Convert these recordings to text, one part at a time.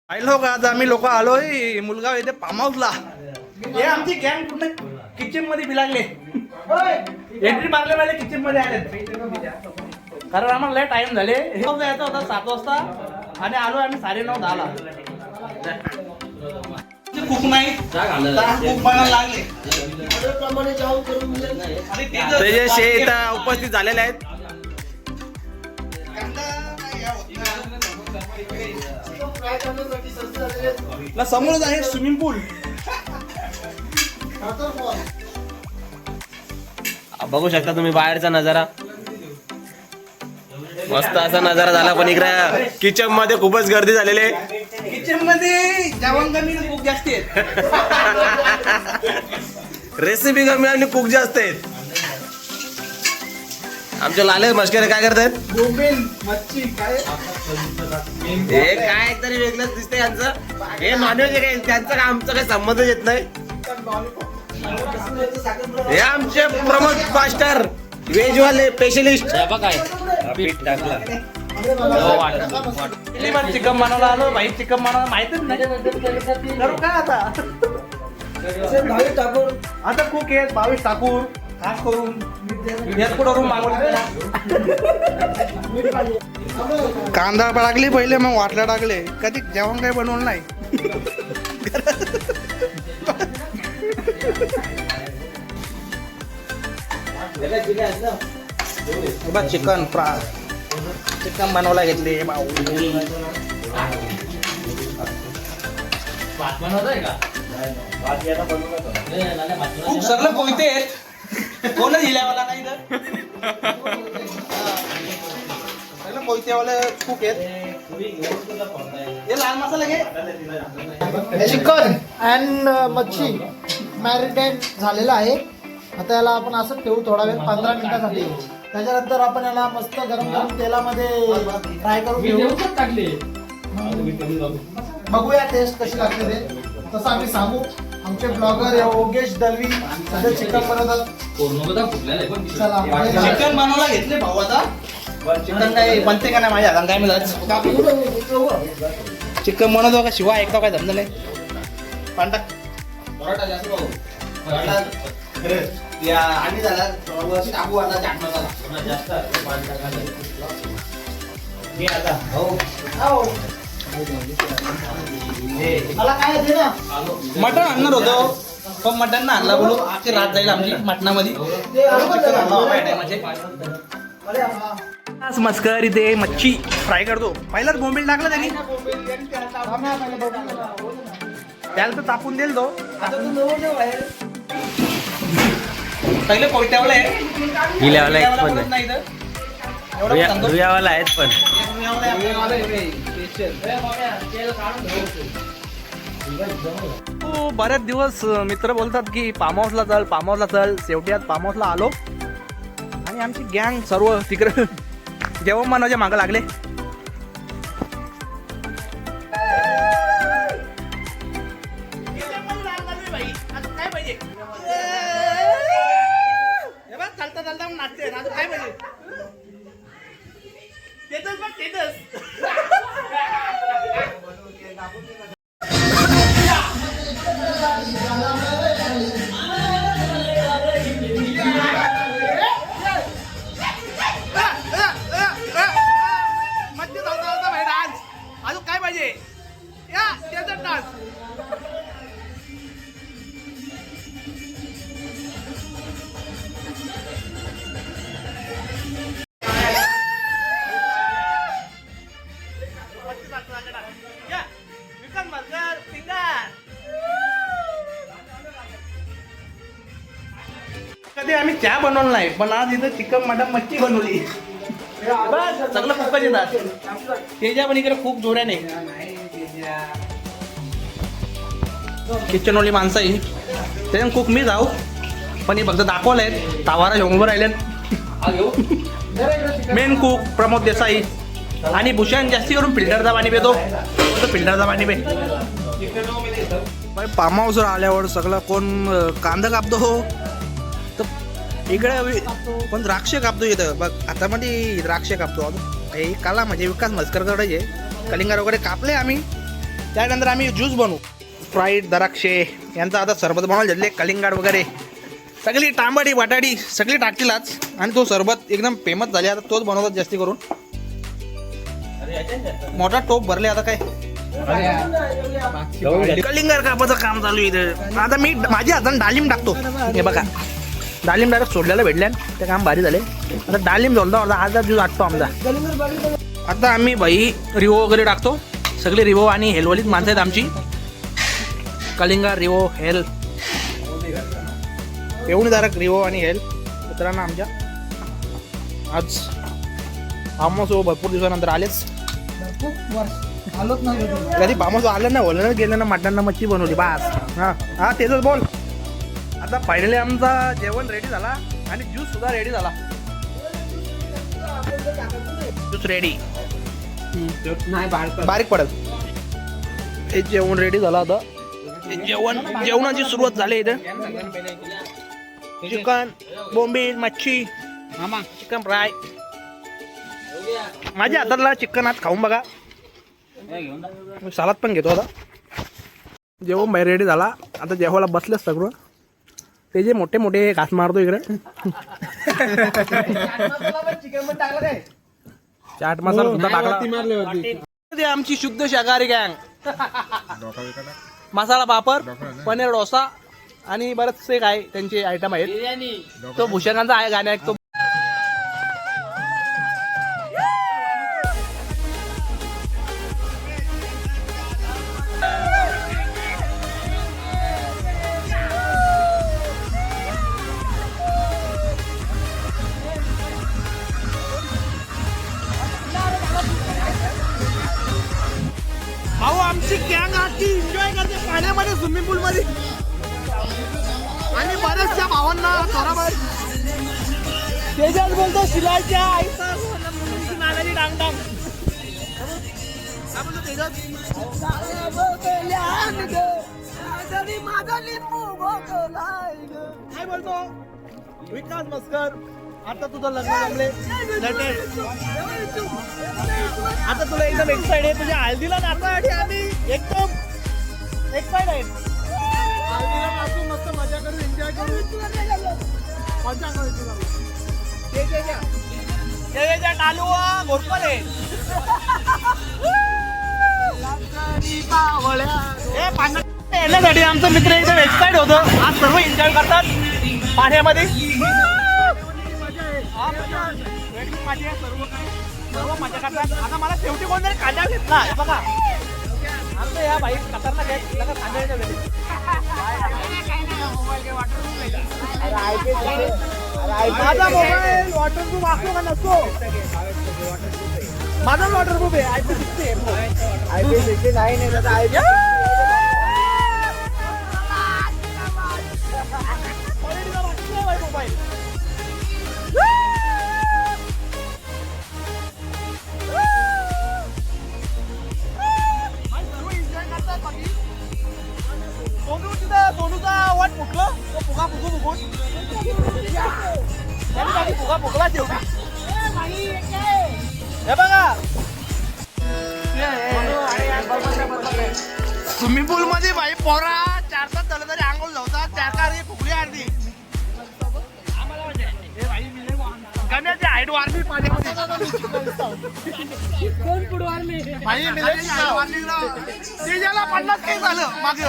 पाहिलं का आज आम्ही लोक आलोय मुलगाव येथे फार्म हाऊसला. हे आमची गँग पूर्ण किचन मध्ये बिलागले. एंट्री मारले माझ्या किचन मध्ये आले कारण आम्हाला लय टाइम झाले. जायचं होता 7 वाजता आणि आलो आम्ही 9:30-10 ला. कुक नाही कुक बनायला लागले. त्याचे शेत उपस्थित झालेले आहेत. समोरच आहे स्विमिंग पूल. बघू शकता तुम्ही बाहेरचा नजारा. मस्त असा नजारा झाला. पण इकडे किचन मध्ये खूपच गर्दी झालेली आहे. किचन मध्ये जेवण कमी खूप जास्त आहेत. रेसिपी कमी आणि कुक जास्त आहेत. आमचे लाले मस्करे काय करतायत? मच्छी काय हे काय तरी वेगळंच दिसतंय यांचं. हे नॉनव्हेज काय त्यांचं काय आमचं काही संबंध येत नाही. हे आमचे प्रमोद मास्टर व्हेज वाले स्पेशलिस्ट. पीठ टाकलं चिकन बनवला आलो भाई. चिकन बनवला माहितच नाही करू काय आता. आता कुक आहेत 22 ठाकूर खास करून करून मागवले. कांदा टाकले पहिले मग वाटला टाकले. कधी जेवण काही बनवलं नाही. चिकन चिकन बनवला घेतले भाऊ. खूप सगळं कोयते आहेत. कोणच हिल्यावाला नाही तर सगळं कोयत्यावाला खूप आहेत. हे लाल मसाला घे. चिकन अँड मच्छी मॅरिनेट झालेला आहे. आता याला आपण असं ठेवू थोडा वेळ 15 मिनिटासाठी. त्याच्यानंतर आपण याला मस्त गरम गरम तेलामध्ये फ्राय करून घेऊ. बघूया टेस्ट कशी लागते ते. तसं आम्ही सांगू. आमचे ब्लॉगर योगेश दलवी सध्या चिकन बनवतात. चला चिकन बनवायला घेतले भाऊ. आता चिकन काय बनते का नाही माझ्या हातात काय मिळत. चिकन बनवतो का शिवाय ऐकतो काय धंदा नाही. पांढरा पराठा जास्त भाऊ. या आणि झाला टाकू आता चाट मसाला जास्त मी आता हो मला काय येते ना मटण आणणार होतो पण मटण ना आणला बोलू. आखी रात जाईल आमची मटणामध्ये. चिकन आणला मस्कर इथे मच्छी फ्राय करतो. पहिलाच बोंबील टाकला त्यांनी. त्याला तर तापून देईल तो. पहिले कोयत्यावाला आहे. हिल्यावाला एक पण नाही तर धुयावाला आहेत पण. बरेच दिवस मित्र बोलतात की फार्म हाऊसला चल. शेवटी आज फार्म हाऊसला आलो आणि आमची गँग सर्व तिकडे जेवण बनवायच्या मागं लागले. चालता चालता नाचते ना काय पाहिजे मच्छी चालता भाई डान्स. अजून काय पाहिजे या त्याचा डान्स. कधी आम्ही चहा बनवलं नाही पण आज इथं चिकन मटन मच्छी बनवली. सगळं खूपच येतात. तेजा पण इकडे खूप जोड्याने किचनवाली माणसं आहे. त्याच्यानं खूप मी जाऊ पण हे फक्त दाखवलंय. तावारा घेऊन राहिलेत. मेन कुक प्रमोद देसाई आणि भूषण जास्ती करून फिल्टरचा पाणी पितो. फिल्टरचा पाणी पे. फार्म हाऊसवर आल्यावर सगळं कोण कांदा कापतो तर इकडे पण द्राक्ष कापतो. इथं बघ आता मध्ये द्राक्ष कापतो. हे काला म्हणजे विकास मस्करकडे कलिंगार वगैरे कापले आम्ही. त्यानंतर आम्ही ज्यूस बनवू. स्प्राईट, द्राक्षे यांचा आता सरबत बनवायला घेतले. कलिंगड वगैरे सगळी तांबडी बटाटी सगळी टाकतीलच. आणि तो सरबत एकदम फेमस झाले. आता तोच बनवतात जास्ती करून. मोठा टोप भरले आता काय. कलिंगड कापाचं काम चालू इथे. आता मी माझ्या हाताने डालिम टाकतो. हे बघा डालिम डायरेक्ट सोडल्याला भेटल्या. ते काम भारी झाले. आता डालिम झोलता अर्धा ज्यूस आटतो आमचा. आता आम्ही भाई रिवो वगैरे टाकतो. सगळे रिवो आणि हेलवालीच माणसं आहेत आमची. कलिंगा, रिवो, हेल येऊन दारक रिवो आणि हेल मित्रांना आमच्या आज फार्महाऊस भरपूर दिवसानंतर आलेच. कधी फार्महाऊस आलं ना, ओलं गेलं ना, मटण मच्छी बनवली बास. हां हां तेच बोल. आता फायनली आमचा जेवण रेडी झाला आणि ज्यूस सुद्धा रेडी झाला. ज्यूस रेडी बारीक पडत. हे जेवण रेडी झालं. आता जेवणाची सुरुवात झाली इथे. चिकन, बोंबील, मच्छी, चिकन फ्राय. माझ्या हातातला चिकन आज खाऊन बघा. सलाद पण घेतो. आता जेवण बाहेर रेडी झाला. आता जेवायला बसलेच सगळं. ते जे मोठे मोठे घास मारतो इकडे. चाट मसाला सुद्धा टाकला. आमची शुद्ध शाकाहारी गँग. मसाला पापड, पनीर डोसा आणि बरेचसे काय त्यांचे आयटम आहेत. तो भूषणांचा आहे गाणे ऐकतो. भाऊ आमची गँग आजची एन्जॉय करते पाण्यामध्ये, स्विमिंग पूल मध्ये. आणि बऱ्याचशा भावांना थोडाफार तेजाच बोलतो शिलाच्या आईचा नानाची डांग डांग. काय बोलतो तेजाच? काय बोलतो विकास मस्कर? आता तुझं लग्न जमले. आता तुला एकदम एक्साइड आहे. तुझ्या हळदीला नाचासाठी आम्ही एकदम एक्साइड आहे. हळदीला नाचू, मस्त मजा करू, एन्जॉय करू, मजा करू. टालू घोरपण आहे. येण्यासाठी आमचं मित्र एकदम एक्साइड होतं. आज सर्व एन्जॉय करतात पाण्यामध्ये. सर्व मजा करतात. आता मला शेवटी कोणतरी कांदा घेतला बघा. आमचं या बाईक खतरनाक आहे. कांदा माझा मोबाईल वॉटरप्रूफ असतो का नसतो? माझा वॉटरप्रूफ आहे. मोबाईल सोनूचा वाट फुटलं. तो फुगा फुगून फुगा फुगला तेवढा. हे बघा स्विमिंग पूल मध्ये बाई पोरा 4 तास झालं तरी आंघोळ धावतात. 4 कारी फुगली अर्धी. गण्याची हाईट वाढली पाण्यामध्ये. कोण पुढे वाढली? भाई वाढली. त्याला 50 काही झालं माग.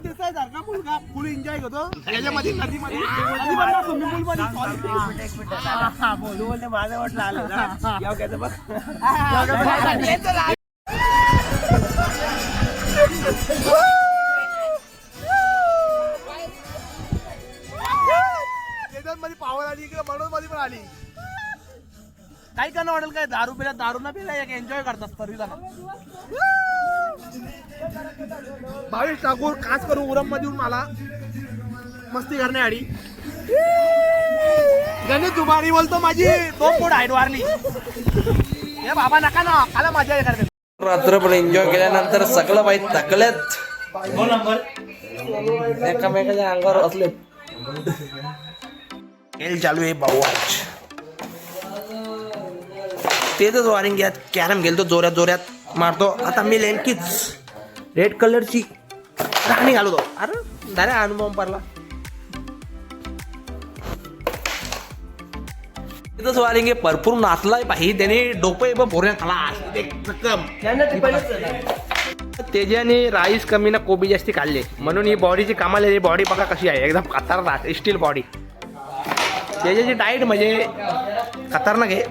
दिसायसारखा मुलगा फुल एन्जॉय करतो याच्यामध्ये. नदीमध्ये स्विमिंग पूल मध्ये बोलू माझं वाटलं आलं. मध्ये पावर आली इकडे मनोज मध्ये पण आली. काय करणं वाटेल काय. दारू पिला दारू न पिला एक एन्जॉय करतात सर्व जण. भावेश ठाकूर खास करून उरम मध्ये येऊन मला मस्ती करण्याआधी. गणेश दुबारी बोलतो माझी 2 फूट हाईट वाढली. हे बाबा नका ना आला मजा करते. रात्रभर एन्जॉय केल्यानंतर सगळं बाई थकलेत. एकामेकाच्या अंगावर असले. खेळ चालू आहे भाऊ आज. तेच वारिंग यात कॅरम गेलतो जोऱ्यात जोऱ्यात मारतो. आता मी नेमकीच रेड कलरची राणी घालतो. अरे डायरेक्ट अनुभव पडला. तिथंच वारिंगे भरपूर नाचलाय पाहिजे त्याने डोपे भोऱ्या खाला तेजे आणि राईस कमी ना कोबी जास्ती खाल्ले म्हणून ही बॉडीची कामाला ही बॉडी बघा कशी आहे एकदम खतरनाक स्टील बॉडी. त्याची डाएट म्हणजे खतरनाक आहे.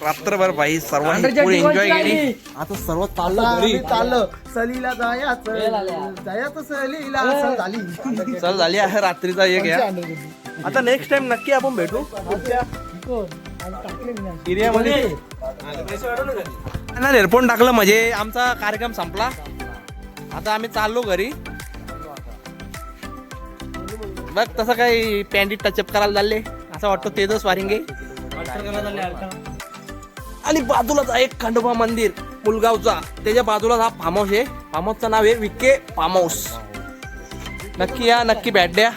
रात्रभर भाई सर्वांनी एन्जॉय केली. आता सर्व चाललं घरी चाललं सलीला जायचं सलीला चल झाली आहे रात्रीचा एक या. आता नेक्स्ट टाइम नक्की आपण भेटू एरियामध्ये. एअरपोर्ट टाकलं म्हणजे आमचा कार्यक्रम संपला. आता आम्ही चाललो घरी. बघ तसं काही पॅन्टी टचअप करायला चालले असं वाटतं. तेजस वारिंगे आणि बाजूलाच आहे खंडोबा मंदिर पुलगावचा. त्याच्या बाजूलाच हा फार्म हाऊस आहे. फार्म हाऊसचं नाव आहे विके फार्म हाऊस. नक्की या नक्की भेट द्या.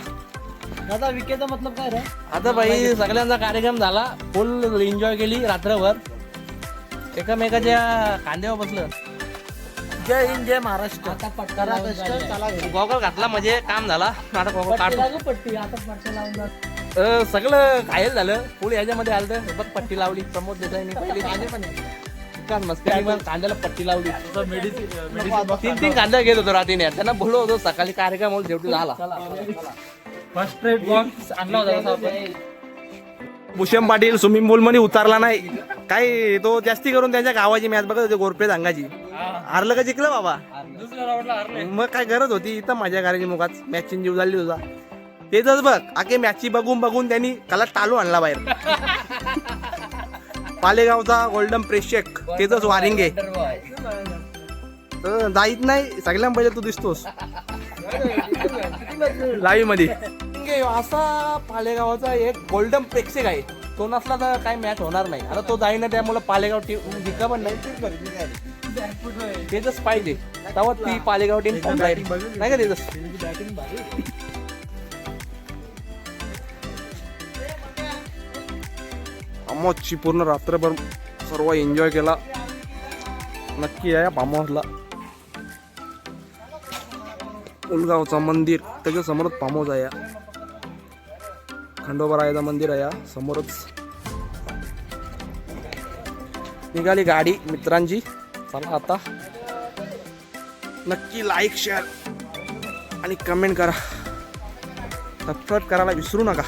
दादा विकेचा मतलब काय रे? आता भाई सगळ्यांचा कार्यक्रम झाला. फुल एन्जॉय केली रात्रभर. एकामेकाच्या खांद्यावर बसलं. जय हिंद जय महाराष्ट्र. गॉगल घातला म्हणजे काम झाला. आता गॉगल काढतो. पट्टी आता पट्टी लावून सगळं घायल झालं. फुल ह्याच्यामध्ये आलं तर बघ पट्टी लावली. प्रमोद देसाईंनी पहिली मस्करी मग कांद्याला पट्टी लावली. 3 कांदा घेत होतो रात्रीने. त्यांना बोललो होतो सकाळी कार्यक्रम होईल शेवटी झाला. फर्स्ट रेट बॉक्स आणला होता. भूषण पाटील स्विमिंग पूल मध्ये उतरला नाही. काय तो जास्ती करून त्यांच्या गावाची मॅच बघत होते. गोरपे सांगाची हारलं का जिंकलं बाबा. मग काय गरज होती इथं माझ्या घराची मुखात मॅचची जीव झाली तुझा. तेच बघ आखे मॅचची बघून बघून त्यांनी त्याला टालू आणला बाहेर. पालेगावचा गोल्डन प्रेक्षक तेच वारिंगे जाईत नाही. सगळ्यां पहिले तू दिसतोस लाईव्ह मध्ये. असा पालेगावचा एक गोल्डन प्रेक्षक आहे. तो नसला तर काही मॅच होणार नाही. आता तो जाईना त्यामुळे पालेगाव टीम जिंका पण नाही. तेच पाहिजे तेव्हा ती पालेगाव टीम नाही का तेच. आमोची पूर्ण रात्रभर सर्व एन्जॉय केला. नक्की या फार्म हाऊसला. उलगावचं मंदिर त्याच्या समोरच फार्म हाऊस आहे. खंडोबा रायाचं मंदिर आहे समोरच. निघाली गाडी मित्रांची. चला आता नक्की लाईक शेअर आणि कमेंट करा. सबस्क्राईब करायला विसरू नका.